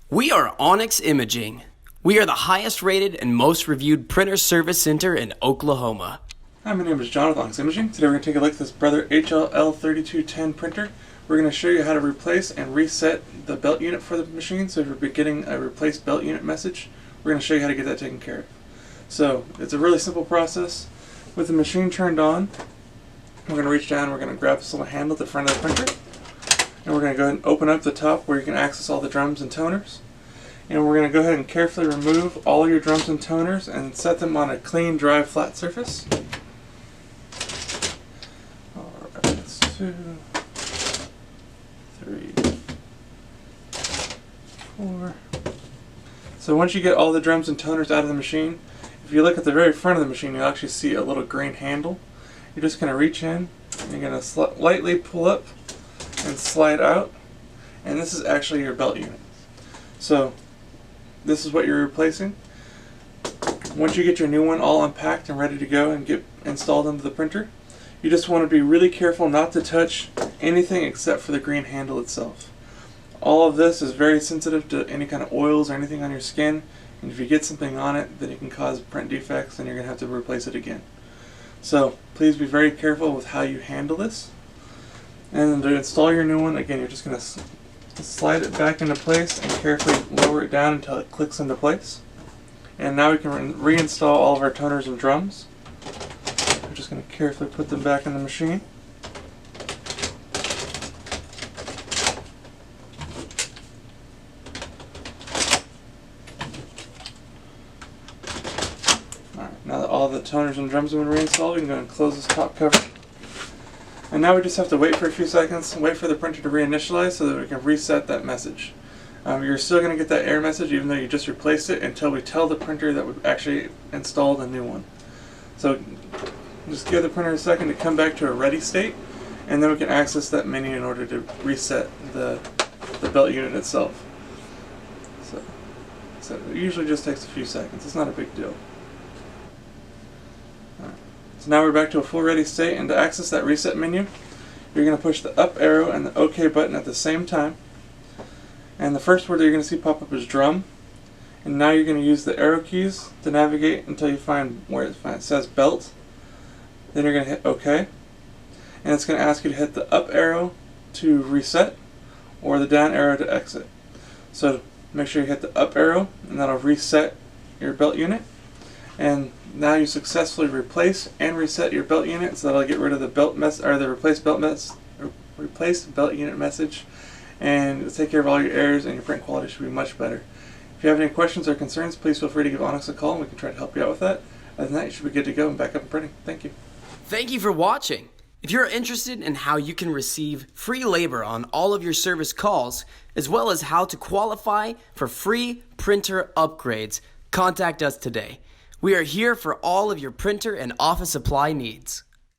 We are Onyx Imaging. We are the highest rated and most reviewed printer service center in Oklahoma. Hi, my name is John with Onyx Imaging. Today we're going to take a look at this Brother L3210 printer. We're going to show you how to replace and reset the belt unit for the machine. So if you're getting a replace belt unit message, we're going to show you how to get that taken care of. So it's a really simple process. With the machine turned on, we're going to reach down, we're going to grab this little handle at the front of the printer, and we're going to go ahead and open up the top where you can access all the drums and toners. And we're going to go ahead and carefully remove all your drums and toners and set them on a clean, dry, flat surface. Alright, that's 2, 3, 4. So once you get all the drums and toners out of the machine, if you look at the very front of the machine, you'll actually see a little green handle. You're just going to reach in, and you're going to lightly pull up and slide out, and this is actually your belt unit. So this is what you're replacing. Once you get your new one all unpacked and ready to go and get installed into the printer, you just want to be really careful not to touch anything except for the green handle itself. All of this is very sensitive to any kind of oils or anything on your skin, and if you get something on it, then it can cause print defects and you're going to have to replace it again. So please be very careful with how you handle this. And to install your new one, again, you're just going to slide it back into place and carefully lower it down until it clicks into place. And now we can reinstall all of our toners and drums. We're just going to carefully put them back in the machine. Alright, now that all the toners and drums have been reinstalled, we can go and close this top cover. And now we just have to wait for a few seconds, wait for the printer to reinitialize so that we can reset that message. You're still going to get that error message even though you just replaced it until we tell the printer that we've actually installed a new one. So just give the printer a second to come back to a ready state, and then we can access that menu in order to reset the belt unit itself. So it usually just takes a few seconds. It's not a big deal. So now we're back to a full ready state, and to access that reset menu, you're going to push the up arrow and the OK button at the same time. And the first word that you're going to see pop up is drum. And now you're going to use the arrow keys to navigate until you find where it says belt. Then you're going to hit OK. And it's going to ask you to hit the up arrow to reset or the down arrow to exit. So make sure you hit the up arrow, and that'll reset your belt unit. And now you successfully replace and reset your belt unit, so that'll get rid of the replace belt unit message, and it'll take care of all your errors, and your print quality should be much better. If you have any questions or concerns, please feel free to give Onyx a call and we can try to help you out with that. Other than that, you should be good to go and back up and printing. Thank you. Thank you for watching. If you're interested in how you can receive free labor on all of your service calls, as well as how to qualify for free printer upgrades, contact us today. We are here for all of your printer and office supply needs.